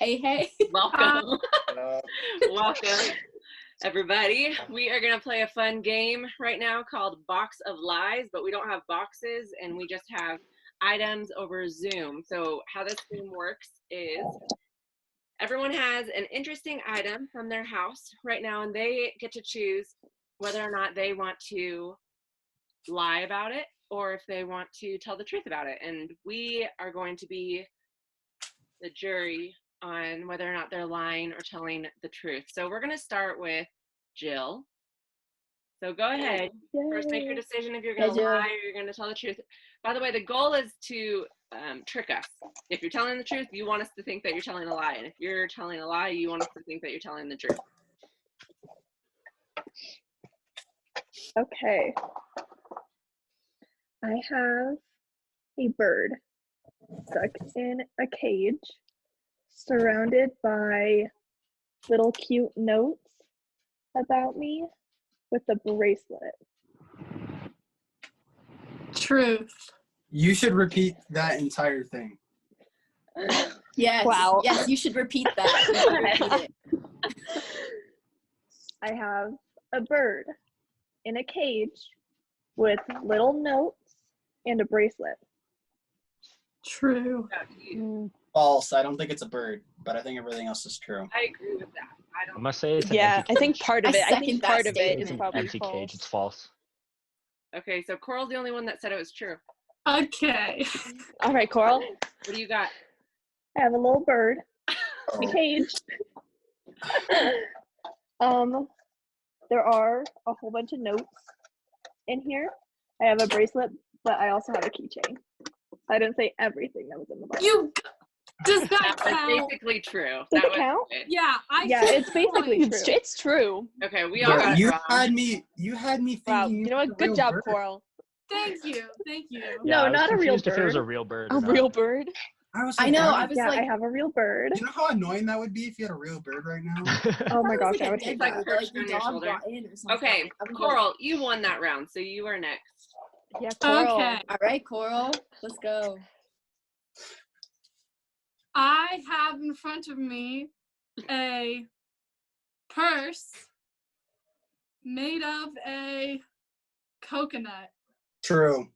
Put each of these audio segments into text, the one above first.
Hey. Welcome. Welcome, everybody. We are going to play a fun game right now called Box of Lies, but we don't have boxes and we just have items over Zoom. So how this game works is everyone has an interesting item from their house right now, and they get to choose whether or not they want to lie about it or if they want to tell the truth about it. And we are going to be the jury on whether or not they're lying or telling the truth. So we're going to start with Jill. So go ahead. First, make your decision if you're going to lie or you're going to tell the truth. By the way, the goal is to trick us. If you're telling the truth, you want us to think that you're telling a lie. And if you're telling a lie, you want us to think that you're telling the truth. Okay. I have a bird stuck in a cage, surrounded by little cute notes about me with a bracelet. Truth. You should repeat that entire thing. Yes. Wow. Yes, you should repeat that. You should repeat it. I have a bird in a cage with little notes and a bracelet. True. False. I don't think it's a bird, but I think everything else is true. I agree with that. I'm gonna say it's an Yeah, empty I think cage. part of I it. I think second that part of it statement. is It's an probably empty false. cage. It's false. Okay, so Coral's the only one that said it was true. Okay. All right, Coral. What do you got? I have a little bird in a cage. There are a whole bunch of notes in here. I have a bracelet, but I also have a keychain. I didn't say everything that was in the box. Does that That was count? basically true. Does That it was count? it. Yeah, Yeah, it's basically true. It's true. Okay, we all got it you wrong. had me thinking. Wow. You know were what? the real Good job, bird. Coral. Thank you. Yeah, I was not a real confused if it was bird. a real bird. A or not. real bird? I know, I why- was Yeah, like, I have a real bird. You know how annoying that would be if you had a real bird right now? Oh my I gosh, was I like would a hate dead that. bird, like On your your dog shoulder. got in or something. Okay, I was Coral, you won that round, so you are next. Yeah, Coral. Okay. All right, Coral, let's go. I have in front of me a purse made of a coconut. True.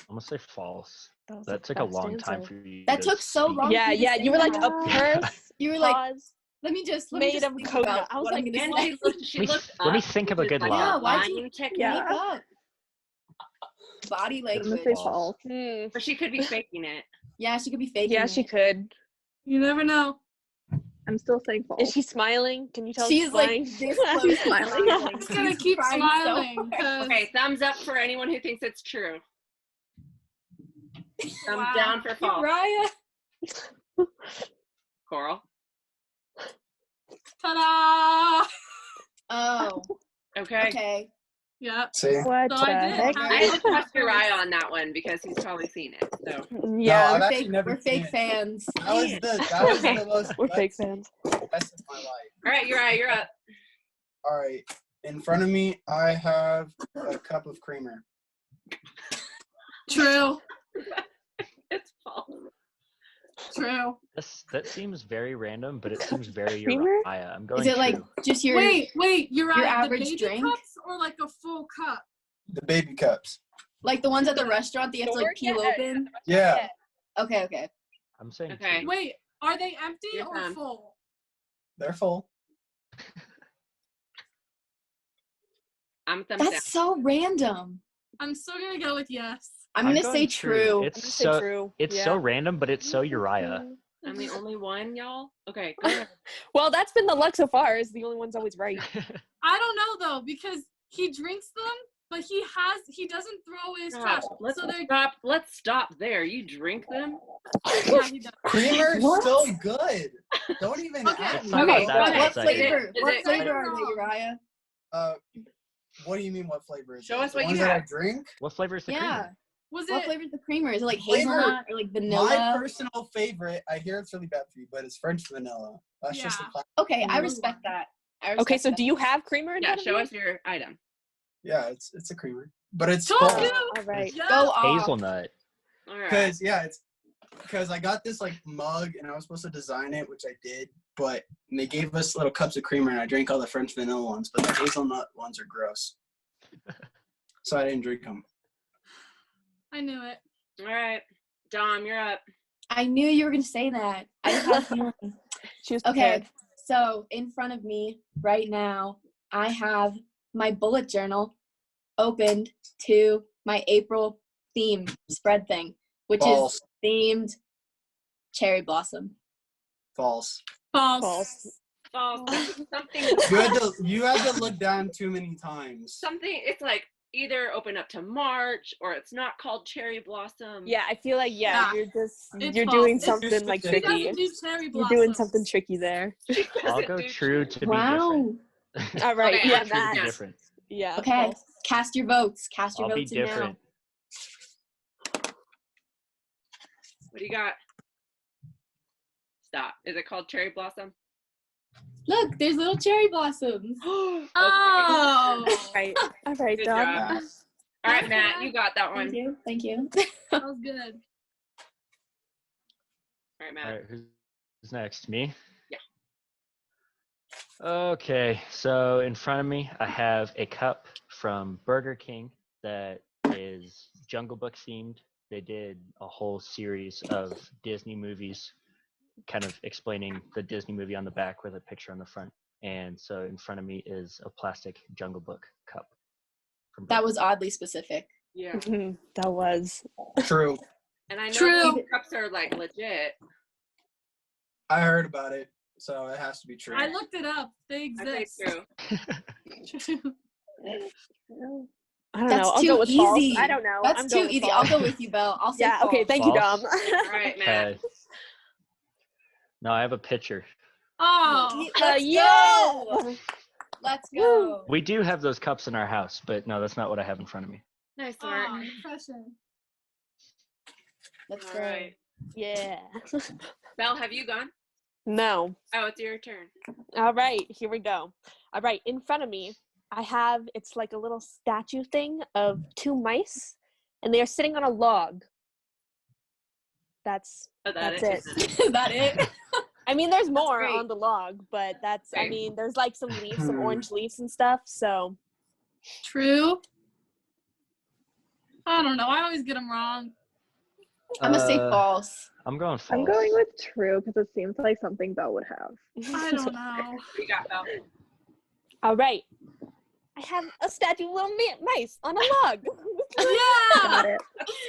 I'm gonna say false. That, That took a long time for you. That to took so speak. long. Yeah, yeah. You were like a that. purse. You were like, pause. let me just made just of think coconut. about I was what I'm like, gonna And say. she Let me- looked let me up, think of a which is good like lie. Yeah, why'd lying you technique. make Yeah. up body I'm language? gonna say False. false. But she could be faking it. Yeah, she could be faking Yeah, it. she could. You never know. I'm still saying false. Is she smiling? Can you tell She's she's like lying? this close to Smiling. smiling. I'm just gonna She's keep trying so smiling. hard. 'Cause Okay, thumbs up for anyone who thinks it's true. Thumbs Wow. down for false. Raya. Coral. ta-da! Oh, Okay. okay. Yep. See? What So the I did heck? have- I have to trust Uriah on that one because he's probably seen it. So Yeah, I've We're actually fake, never we're seen fake it. fans. That was the most we're fake fans. best of my life. all right, Uriah, you're up. All right. In front of me, I have a cup of creamer. True. It's false. True. That seems very random, but it seems very Creamer? Uriah. I'm going Is it like true. just your? Wait, you're your at average the baby drink? cups or like a full cup? The baby cups. Like the ones at the restaurant that you have to like peel open? Yeah. Okay. I'm saying Okay. true. Wait, are they empty You're or done. full? They're full. I'm thumbs down. That's so random. I'm still gonna go with yes. I'm I'm gonna going say true. It's I'm gonna so say true. it's Yeah. so random, but it's so Uriah. I'm the only one, y'all. Okay, go ahead. Well, that's been the luck so far. Is the only one's always right. I don't know though because he drinks them, but he doesn't throw away his trash. Let's So they're stop. Let's stop there. You drink them? yeah, he does. Creamer's What? still good. Don't even Okay. ask It's me. not Okay, about that what for a second. flavor? Is What it- flavor are they, Uriah? What do you mean what flavor is Show it? us The what you ones that I have. drink? What flavor is the Yeah. creamer? Was What it flavor is the creamer? Is it like Flavor- hazelnut or like My vanilla? personal favorite, I hear it's really bad for you, but it's French vanilla. That's just a Yeah. classic. Okay, I Vanilla. respect that. Okay, so do you have creamer in Yeah, front of show you? us your item. Yeah, it's a creamer. But it's Told full. you. All right. Yeah. Go off. Hazelnut. All right. Because, yeah, it's because I got this like mug and I was supposed to design it, which I did, but they gave us little cups of creamer and I drank all the French vanilla ones, but the hazelnut ones are gross. So I didn't drink them. I knew it. All right, Dom, you're up. I knew you were gonna say that. I just had a feeling. She was Okay, prepared. so in front of me right now, I have my bullet journal opened to my April theme spread thing, which False. is themed cherry blossom. False. False. False. False. That's something. You had to look down too many times. Something. It's like either open up to March or it's not called cherry blossom. Yeah, I feel like Yeah. you're It's doing false. something like She She tricky. doesn't do cherry You're blossoms. doing something tricky there. I'll Doesn't go do true cherry. to be Wow. different. All right. Okay, Yeah, I'm True to that. be Yes. different. Yeah. Okay, false. cast your votes. Cast your I'll be votes in now. different. What do you got? Stop. Is it called cherry blossom? Look, there's little cherry blossoms. Okay. Oh. All right, Good Dom. job. All right, Matt, you got that one. Thank you. Thank you. That was good. All right, Matt. All right, who's next? Me? Yeah. Okay, so in front of me, I have a cup from Burger King that is Jungle Book themed. They did a whole series of Disney movies, kind of explaining the Disney movie on the back with a picture on the front. And so in front of me is a plastic Jungle Book cup. From That Burger was oddly specific. Yeah. That was. True. And I know True. these cups are like legit. I heard about it, so it has to be true. I looked it up. They I say exist. true. I don't That's know. I'll too go with false. easy. I don't know. That's I'm too going with easy. false. I'll go with you, Belle. I'll say Yeah. false. Okay. Thank you, Dom. False. All right, Matt. Okay. No, I have a picture. Oh. Let's yeah. go. Let's go. We do have those cups in our house, but no, that's not what I have in front of me. Nice work. Oh, depression. Let's All go. right. Yeah. Belle, have you gone? No. Oh, it's your turn. All right, here we go. All right, in front of me, I have, it's like a little statue thing of two mice, and they are sitting on a log. That's Oh, that's it. it. Is that it? I mean, there's more great. on the log, but that's, I Right. mean, there's like some leaves, some orange leaves and stuff, so. True. I don't know. I always get them wrong. I'm gonna say false. I'm going false. I'm going with true because it seems like something Belle would have. I don't know. What you got, Belle? All right. I have a statue of little mice on a log. Yeah. Got it.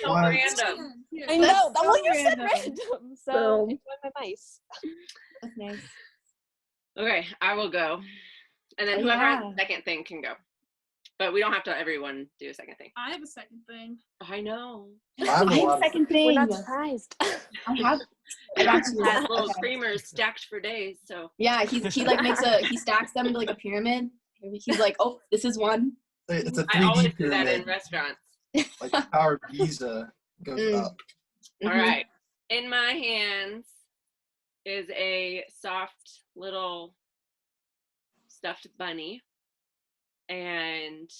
So What? random. Here. I know, That's that one so you said random. random, so Boom. enjoy my mice. That's nice. Okay, I will go. And then Oh, whoever has yeah. the second thing can go. But we don't have to everyone do a second thing. I have a second thing. I know. I have a I have lot a of second We're thing. not surprised. I have. I got you. Has little Okay. creamers stacked for days, so Yeah, he like he stacks them into like a pyramid. He's like, oh, this is one. It's a I always 3D do that in pyramid. restaurants. Like the Power Visa goes Mm. up. All Mhm. right. In my hands is a soft little stuffed bunny. And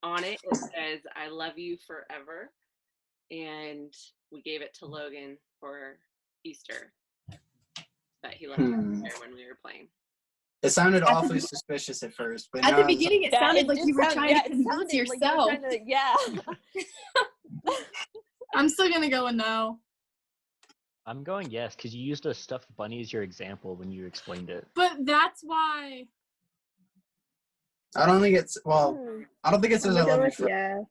on it says, I love you forever. And we gave it to Logan for Easter. But he left it there when we were playing. It sounded At the awfully be- suspicious at first, but At now the it's- beginning, it Yeah, sounded it like did you were sound- trying yeah, to it convince sounded like you were yourself. trying to- yeah. I'm still gonna go with no. I'm going yes, because you used a stuffed bunny as your example when you explained it. But that's why. I don't think it's well. I don't think it I'm says I gonna go love you with for. yes.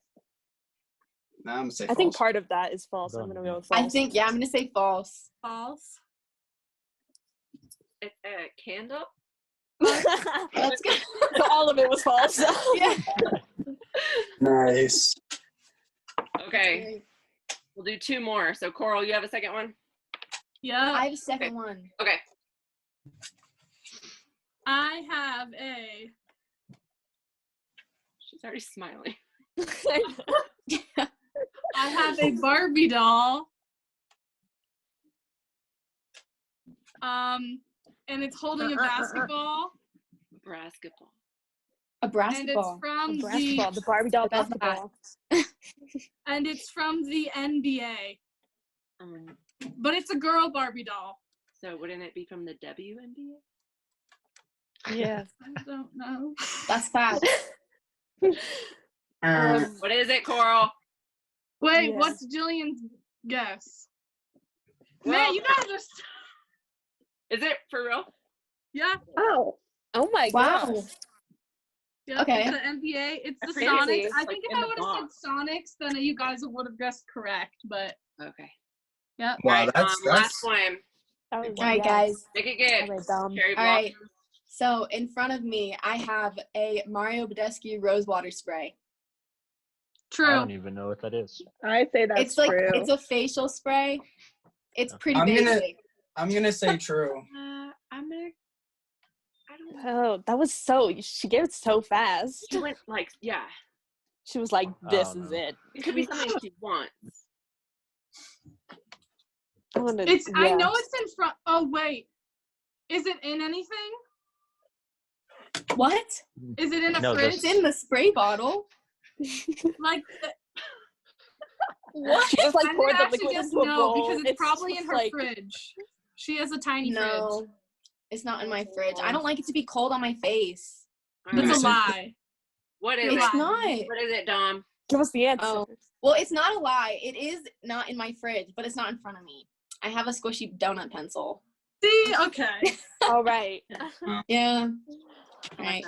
Nah, I'm gonna say I think false. part of that is false. I'm gonna go with false. I think, yeah, I'm gonna say false. False. It's a candle. Let's go. So all of it was false. Yeah. Nice. Okay. We'll do two more. So Coral, you have a second one? Yeah. I have a second one. Okay. I have a. She's already smiling. I have a Barbie doll. And it's holding a basketball. Basketball. A And basketball. it's from Basketball, the Barbie doll I love that. basketball. and it's from the NBA. but it's a girl Barbie doll. So wouldn't it be from the WNBA? Yeah. I don't know. That's fast. What is it, Coral? Wait, Yeah. what's Jillian's guess? Well- Man, you guys are. Is it for real? Yeah. Oh. Oh my Wow. gosh. Yeah, Okay. It's the NBA. It's the Crazy. Sonics. It's I like think if in I the would have box. said Sonics, then you guys would have guessed correct. But Okay. yeah. All Wow, right, that's last one. That was, All right, guys. Make it good. All right, Dom. Cherry All right. blossom. So in front of me, I have a Mario Badescu rose water spray. I True. don't even know what that is. I say that's It's like true. it's a facial spray. It's pretty I'm gonna- basic. I'm gonna say true. I'm gonna. I don't know. Oh, that was so. She gave it so fast. She went like, yeah. She was like, "This Oh, is no. it." It could be something she wants. I wanna, It's. I yeah. know it's in front. Oh wait. Is it in anything? What? Is it in a No, fridge? It's in the spray bottle. Like. What? She just like I'm poured gonna the liquid actually guess into a no bowl. because it's probably in just her like, fridge. She has a tiny No, fridge. it's not in my fridge. I don't like it to be cold on my face. All That's right. a lie. What is It's it? not. What is it, Dom? Give us the answer. Oh. Well, it's not a lie. It is not in my fridge, but it's not in front of me. I have a squishy donut pencil. See, okay. All right. Yeah. I Right. like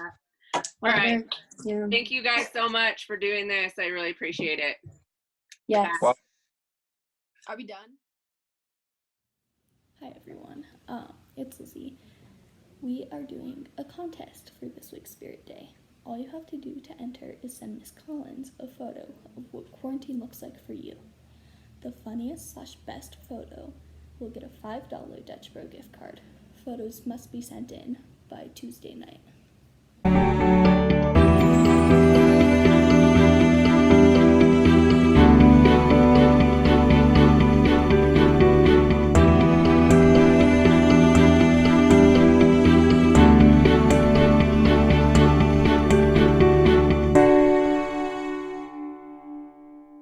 that. All right. Yeah. Thank you guys so much for doing this. I really appreciate it. Yes. Well- Are we done? Hi everyone, it's Lizzie. We are doing a contest for this week's Spirit Day. All you have to do to enter is send Miss Collins a photo of what quarantine looks like for you. The funniest/best photo will get a $5 Dutch Bro gift card. Photos must be sent in by Tuesday night.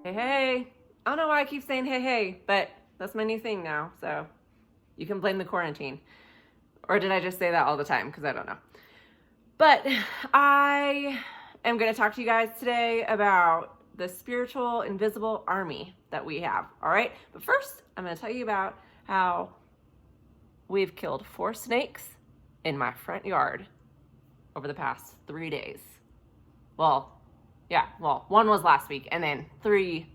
Hey, hey. I don't know why I keep saying hey, hey, but that's my new thing now. So you can blame the quarantine. Or did I just say that all the time? Because I don't know. But I am going to talk to you guys today about the spiritual invisible army that we have. All right. But first, I'm going to tell you about how we've killed 4 snakes in my front yard over the past 3 days. Well, one was last week, and then 3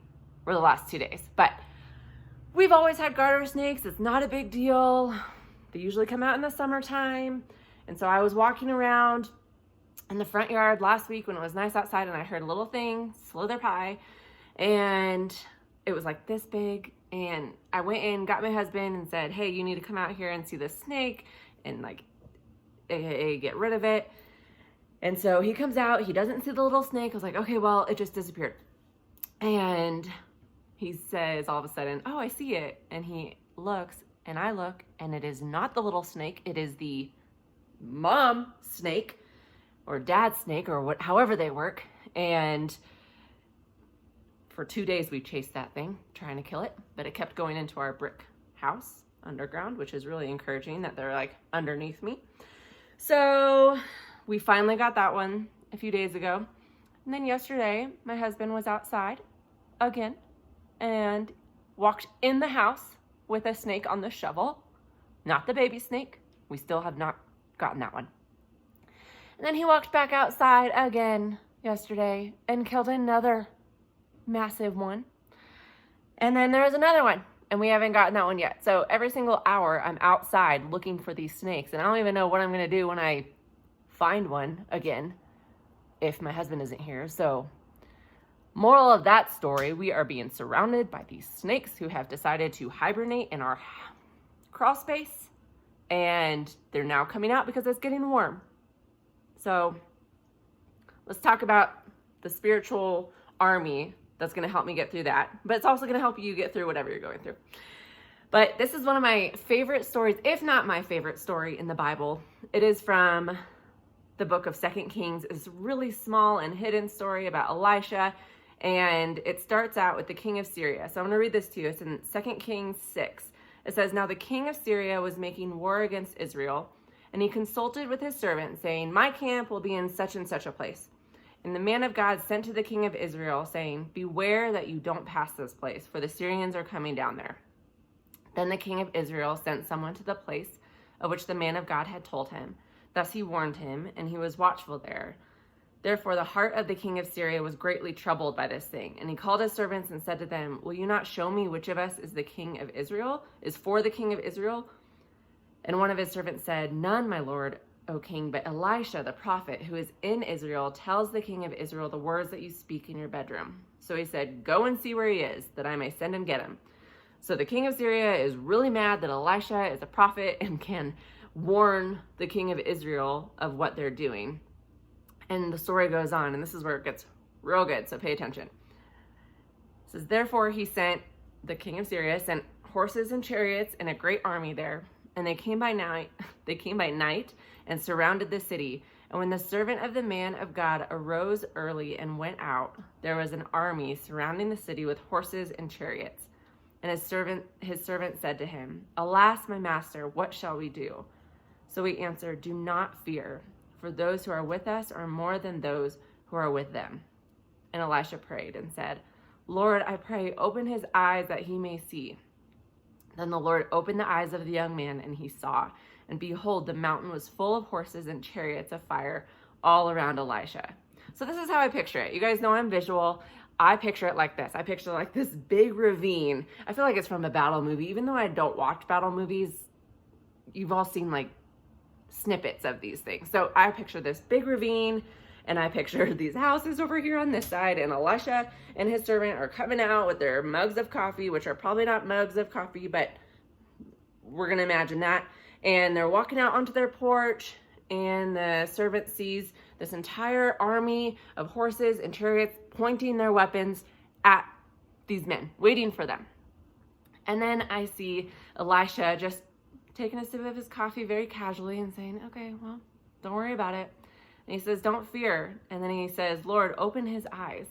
were the last 2 days. But we've always had garter snakes. It's not a big deal. They usually come out in the summertime. And so I was walking around in the front yard last week when it was nice outside, and I heard a little thing slither by, and it was like this big. And I went in, got my husband, and said, hey, you need to come out here and see this snake and like get rid of it. And so he comes out, he doesn't see the little snake. I was like, okay, well, it just disappeared. And he says all of a sudden, oh, I see it. And he looks, and I look, and it is not the little snake. It is the mom snake or dad snake or however they work. And for 2 days we chased that thing, trying to kill it, but it kept going into our brick house underground, which is really encouraging that they're like underneath me. So we finally got that one a few days ago. And then yesterday, my husband was outside again and walked in the house with a snake on the shovel. Not the baby snake. We still have not gotten that one. And then he walked back outside again yesterday and killed another massive one. And then there was another one, and we haven't gotten that one yet. So every single hour I'm outside looking for these snakes, and I don't even know what I'm going to do when I find one again if my husband isn't here. So moral of that story, we are being surrounded by these snakes who have decided to hibernate in our crawl space, and they're now coming out because it's getting warm. So let's talk about the spiritual army that's going to help me get through that, but it's also going to help you get through whatever you're going through. But this is one of my favorite stories, if not my favorite story in the Bible. It is from the book of 2 Kings. It's a really small and hidden story about Elisha And it starts out with the king of Syria. So I'm going to read this to you. It's in 2 Kings 6. It says, "Now the king of Syria was making war against Israel, and he consulted with his servant, saying, 'My camp will be in such and such a place.' And the man of God sent to the king of Israel, saying, 'Beware that you don't pass this place, for the Syrians are coming down there.' Then the king of Israel sent someone to the place of which the man of God had told him. Thus he warned him, and he was watchful there. Therefore the heart of the king of Syria was greatly troubled by this thing. And he called his servants and said to them, 'Will you not show me which of us is the king of Israel, is for the king of Israel?' And one of his servants said, 'None, my lord, O king, but Elisha the prophet, who is in Israel, tells the king of Israel the words that you speak in your bedroom.' So he said, 'Go and see where he is, that I may send and get him.' So the king of Syria is really mad that Elisha is a prophet and can warn the king of Israel of what they're doing. And the story goes on, and this is where it gets real good, so pay attention. It says, "Therefore the king of Syria sent horses and chariots and a great army there, and they came by night and surrounded the city. And when the servant of the man of God arose early and went out, there was an army surrounding the city with horses and chariots. And his servant said to him, 'Alas, my master, what shall we do?' So he answered, 'Do not fear, for those who are with us are more than those who are with them.' And Elisha prayed and said, 'Lord, I pray, open his eyes that he may see.' Then the Lord opened the eyes of the young man, and he saw. And behold, the mountain was full of horses and chariots of fire all around Elisha." So this is how I picture it. You guys know I'm visual. I picture it like this. I picture like this big ravine. I feel like it's from a battle movie. Even though I don't watch battle movies, you've all seen like snippets of these things. So I picture this big ravine, and I picture these houses over here on this side, and Elisha and his servant are coming out with their mugs of coffee, which are probably not mugs of coffee, but we're going to imagine that. And they're walking out onto their porch, and the servant sees this entire army of horses and chariots pointing their weapons at these men, waiting for them. And then I see Elisha just taking a sip of his coffee very casually and saying, "Okay, well, don't worry about it." And he says, "Don't fear." And then he says, "Lord, open his eyes."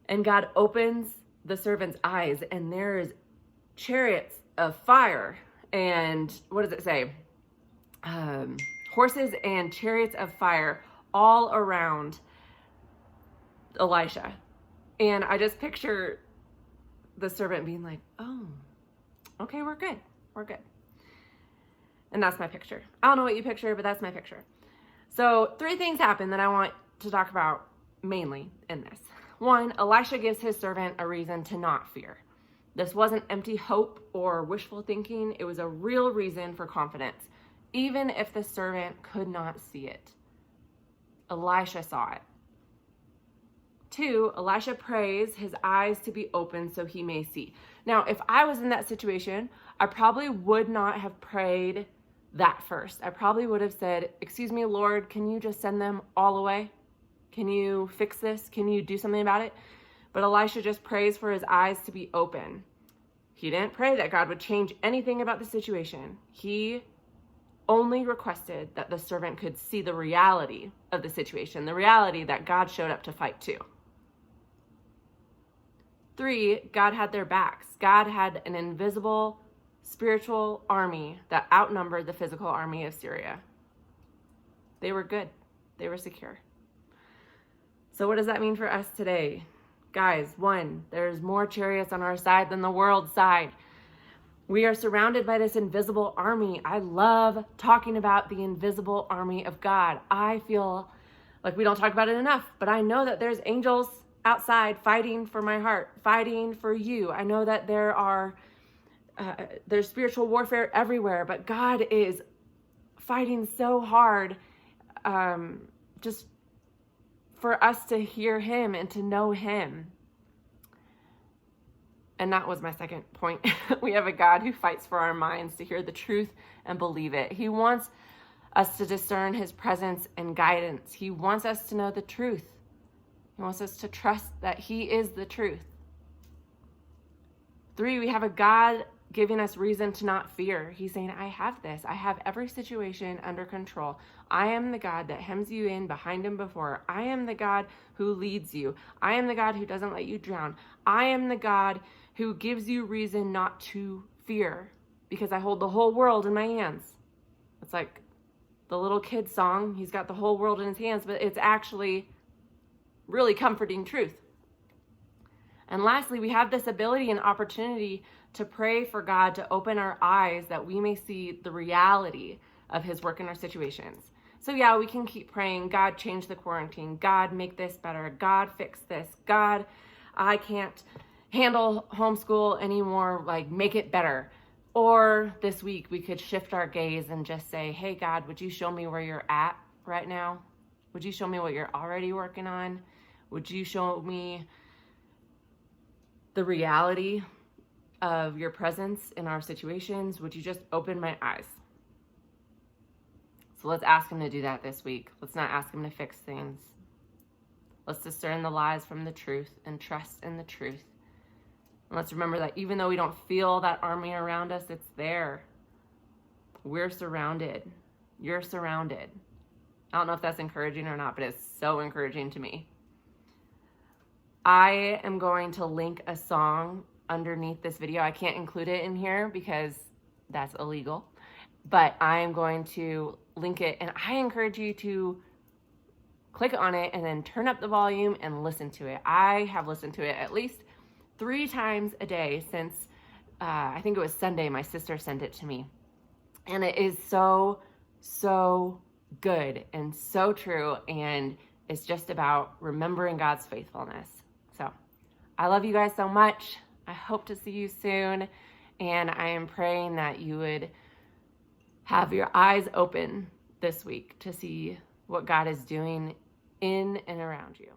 And God opens the servant's eyes, and there's chariots of fire. And what does it say? Horses and chariots of fire all around Elisha. And I just picture the servant being like, "Oh, okay, we're good. We're good." And that's my picture. I don't know what you picture, but that's my picture. So 3 things happen that I want to talk about mainly in this. 1, Elisha gives his servant a reason to not fear. This wasn't empty hope or wishful thinking. It was a real reason for confidence, even if the servant could not see it. Elisha saw it. 2, Elisha prays his eyes to be open so he may see. Now, if I was in that situation, I probably would not have prayed that first. I probably would have said, "Excuse me, Lord, can you just send them all away? Can you fix this? Can you do something about it?" But Elisha just prays for his eyes to be open. He didn't pray that God would change anything about the situation. He only requested that the servant could see the reality of the situation, the reality that God showed up to fight too. 3, God had their backs. God had an invisible spiritual army that outnumbered the physical army of Syria. They were good. They were secure. So what does that mean for us today? Guys, 1, there's more chariots on our side than the world's side. We are surrounded by this invisible army. I love talking about the invisible army of God. I feel like we don't talk about it enough, but I know that there's angels outside fighting for my heart, fighting for you. I know that there's spiritual warfare everywhere, but God is fighting so hard just for us to hear him and to know him. And that was my second point. We have a God who fights for our minds to hear the truth and believe it. He wants us to discern his presence and guidance. He wants us to know the truth. He wants us to trust that he is the truth. 3, we have a God giving us reason to not fear. He's saying, I have this. I have every situation under control. I am the God that hems you in behind and before. I am the God who leads you. I am the God who doesn't let you drown. I am the God who gives you reason not to fear because I hold the whole world in my hands. It's like the little kid song. He's got the whole world in his hands, but it's actually really comforting truth. And lastly, we have this ability and opportunity to pray for God to open our eyes that we may see the reality of his work in our situations. So yeah, we can keep praying, God, change the quarantine. God, make this better. God, fix this. God, I can't handle homeschool anymore. Like, make it better. Or this week, we could shift our gaze and just say, hey, God, would you show me where you're at right now? Would you show me what you're already working on? Would you show me the reality of your presence in our situations? Would you just open my eyes? So let's ask him to do that this week. Let's not ask him to fix things. Let's discern the lies from the truth and trust in the truth. And let's remember that even though we don't feel that army around us, it's there. We're surrounded. You're surrounded. I don't know if that's encouraging or not, but it's so encouraging to me. I am going to link a song underneath this video. I can't include it in here because that's illegal, but I am going to link it, and I encourage you to click on it and then turn up the volume and listen to it. I have listened to it at least 3 times a day since I think it was Sunday. My sister sent it to me, and it is so good and so true, and it's just about remembering God's faithfulness. So I love you guys so much. I hope to see you soon, and I am praying that you would have your eyes open this week to see what God is doing in and around you.